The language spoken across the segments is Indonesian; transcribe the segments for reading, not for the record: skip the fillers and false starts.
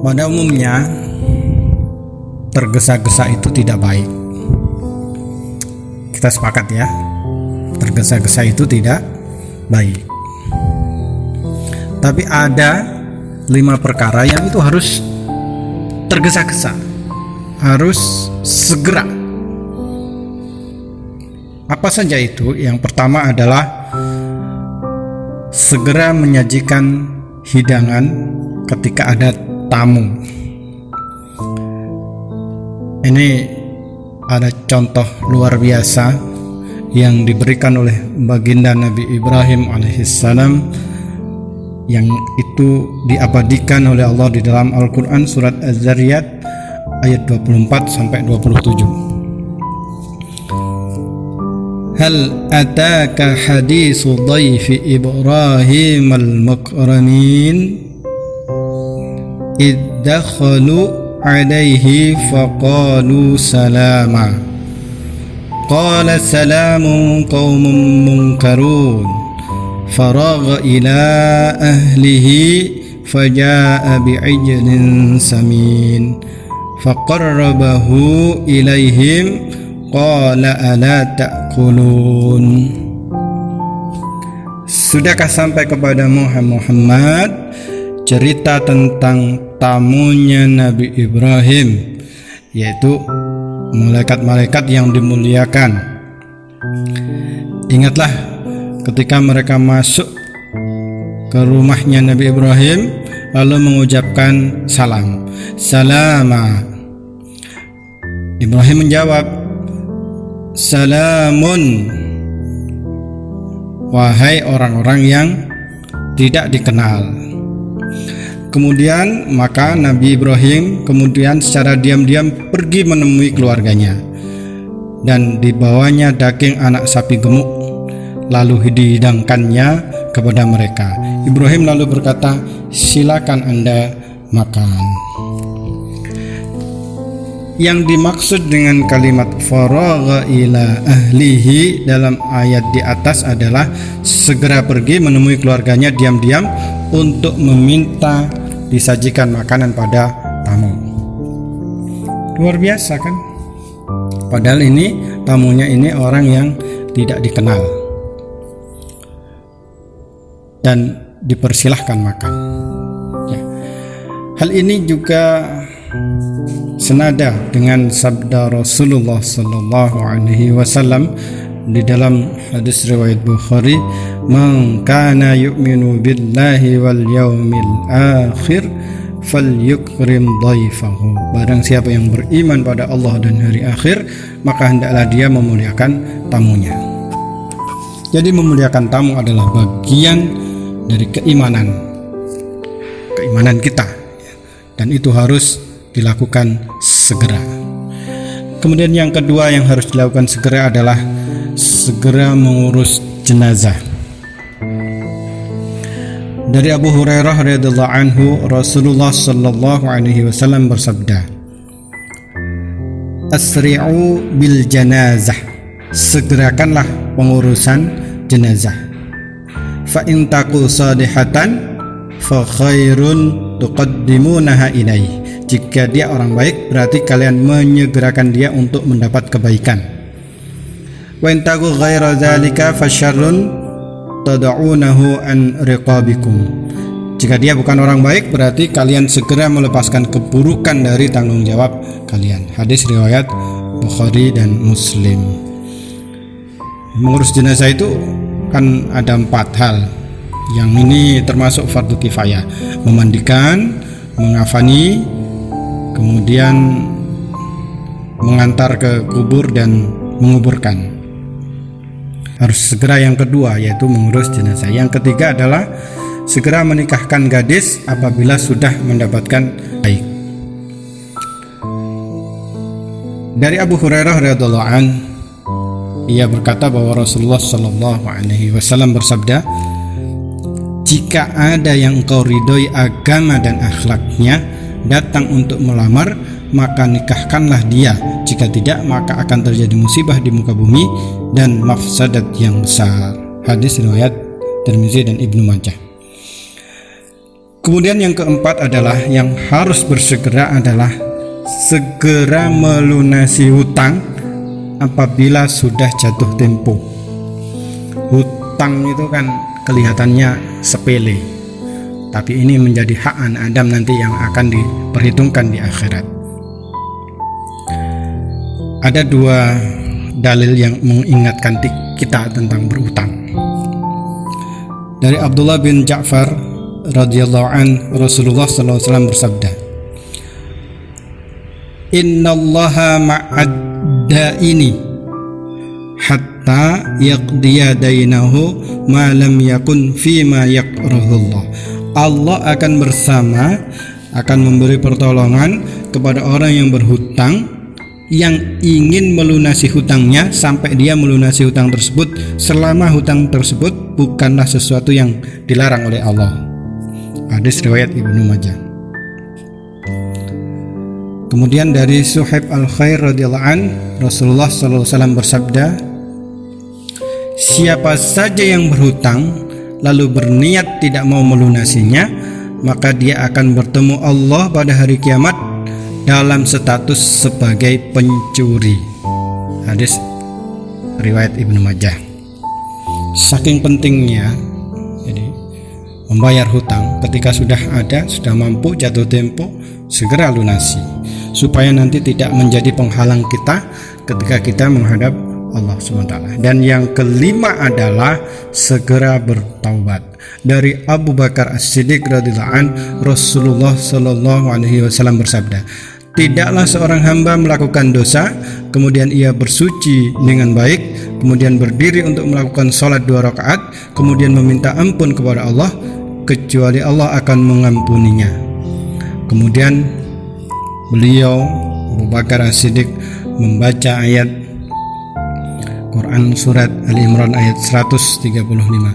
Pada umumnya tergesa-gesa itu tidak baik. Kita sepakat ya, tergesa-gesa itu tidak baik. Tapi ada 5 perkara yang itu harus tergesa-gesa, harus segera. Apa saja itu? Yang pertama adalah segera menyajikan hidangan ketika ada tamu. Ini ada contoh luar biasa yang diberikan oleh baginda Nabi Ibrahim alaihissalam, yang itu diabadikan oleh Allah di dalam Al-Quran surat Az-Zariyat ayat 24 sampai 27. Hal ataka hadithu dhaifi Ibrahim al-mukramin إذ دخلوا عليه فقالوا سلاما قال سلام قوم منكرون فراغ إلى أهله فجاء بعجل سمين فقربه إليهم قال ألا تأكلون. Sudahkah sampai kepada Muhammad cerita tentang tamunya Nabi Ibrahim, yaitu malaikat-malaikat yang dimuliakan. Ingatlah ketika mereka masuk ke rumahnya Nabi Ibrahim lalu mengucapkan salam, salama. Ibrahim menjawab, salamun, wahai orang-orang yang tidak dikenal. Kemudian maka Nabi Ibrahim kemudian secara diam-diam pergi menemui keluarganya, dan dibawanya daging anak sapi gemuk lalu dihidangkannya kepada mereka. Ibrahim lalu berkata, silakan Anda makan. Yang dimaksud dengan kalimat faragha ila ahlihi dalam ayat di atas adalah segera pergi menemui keluarganya diam-diam untuk meminta disajikan makanan pada tamu. Luar biasa kan? Padahal ini tamunya ini orang yang tidak dikenal, dan dipersilahkan makan ya. Hal ini juga senada dengan sabda Rasulullah sallallahu alaihi wasallam di dalam hadis riwayat Bukhari, man kana yu'minu billahi wal yaumil akhir falyukrim dhaifahu. Barang siapa yang beriman pada Allah dan hari akhir, maka hendaklah dia memuliakan tamunya. Jadi memuliakan tamu adalah bagian dari keimanan kita, dan itu harus dilakukan segera. Kemudian yang kedua yang harus dilakukan segera adalah segera mengurus jenazah. Dari Abu Hurairah radhiyallahu anhu, Rasulullah sallallahu alaihi wasallam bersabda, asri'u bil janazah, segerakanlah pengurusan jenazah. Fa in taku salihatan fa khairun tuqaddimunaha ilaih. Jika dia orang baik, berarti kalian menyegerakan dia untuk mendapat kebaikan. Wa in taku ghaira dzalika fa syarrun tad'unahu an riqabikum. Jika dia bukan orang baik, berarti kalian segera melepaskan keburukan dari tanggung jawab kalian. Hadis riwayat Bukhari dan Muslim. Mengurus jenazah itu kan ada 4 hal. Yang ini termasuk fardu kifayah: memandikan, mengafani, kemudian mengantar ke kubur dan menguburkan. Harus segera yang kedua, yaitu mengurus jenazah. Yang ketiga adalah segera menikahkan gadis apabila sudah mendapatkan baik. Dari Abu Hurairah radhiyallahu an, ia berkata bahwa Rasulullah sallallahu alaihi wasallam bersabda, jika ada yang engkau ridhoi agama dan akhlaknya datang untuk melamar, maka nikahkanlah dia. Jika tidak, maka akan terjadi musibah di muka bumi dan mafsadat yang besar. Hadis riwayat Tirmizi dan Ibnu Majah. Kemudian yang keempat adalah yang harus bersegera adalah segera melunasi hutang apabila sudah jatuh tempo. Hutang itu kan kelihatannya sepele, tapi ini menjadi hak anak Adam nanti yang akan diperhitungkan di akhirat. Ada dua dalil yang mengingatkan kita tentang berutang. Dari Abdullah bin Ja'far radhiyallahu an, Rasulullah sallallahu alaihi wasallam bersabda, "Innallaha ma'ad da'ini hatta yaqdiya dainahu ma lam yakun fima yakrahullah." Allah akan bersama, akan memberi pertolongan kepada orang yang berhutang, yang ingin melunasi hutangnya sampai dia melunasi hutang tersebut selama hutang tersebut bukanlah sesuatu yang dilarang oleh Allah. Hadis riwayat Ibnu Majah. Kemudian dari Suhaib al-Khair radhiyallahu an, Rasulullah sallallahu alaihi wasallam bersabda, "Siapa saja yang berhutang lalu berniat tidak mau melunasinya, maka dia akan bertemu Allah pada hari kiamat dalam status sebagai pencuri." Hadis riwayat Ibnu Majah. Saking pentingnya jadi membayar hutang, ketika sudah ada, sudah mampu, jatuh tempo, segera lunasi supaya nanti tidak menjadi penghalang kita ketika kita menghadap Allah SWT. Dan yang kelima adalah segera bertaubat. Dari Abu Bakar As-Siddiq radhiyallahu an, Rasulullah sallallahu alaihi wasallam bersabda, "Tidaklah seorang hamba melakukan dosa, kemudian ia bersuci dengan baik, kemudian berdiri untuk melakukan sholat 2 rakaat, kemudian meminta ampun kepada Allah, kecuali Allah akan mengampuninya." Kemudian beliau Abu Bakar As-Siddiq membaca ayat Quran surat Al-Imran ayat 135.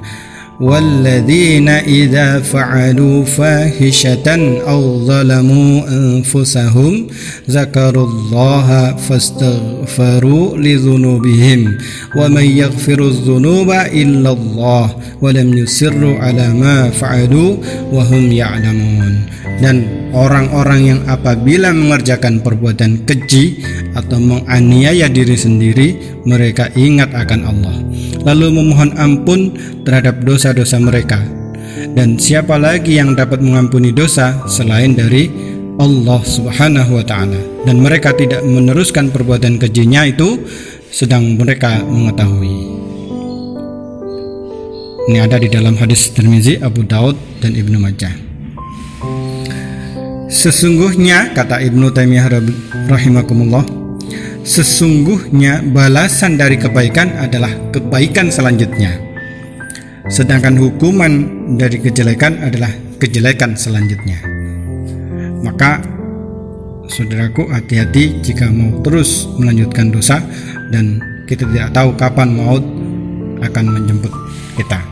"Walladzina idza fa'alu fahishatan aw zalamu anfusahum zakarullaha fastaghfaru lidzunubihim wa may yaghfirudz dzunuba illallah wa lam yusirru ala ma fa'alu wa hum ya'lamun." Dan orang-orang yang apabila mengerjakan perbuatan keji atau menganiaya diri sendiri, mereka ingat akan Allah, lalu memohon ampun terhadap dosa-dosa mereka. Dan siapa lagi yang dapat mengampuni dosa selain dari Allah Subhanahu wa ta'ala? Dan mereka tidak meneruskan perbuatan kejinya itu sedang mereka mengetahui. Ini ada di dalam hadis Tirmizi, Abu Daud dan Ibnu Majah. Sesungguhnya, kata Ibnu Taimiyah rahimakumullah, sesungguhnya balasan dari kebaikan adalah kebaikan selanjutnya, sedangkan hukuman dari kejelekan adalah kejelekan selanjutnya. Maka saudaraku, hati-hati jika mau terus melanjutkan dosa dan kita tidak tahu kapan maut akan menjemput kita.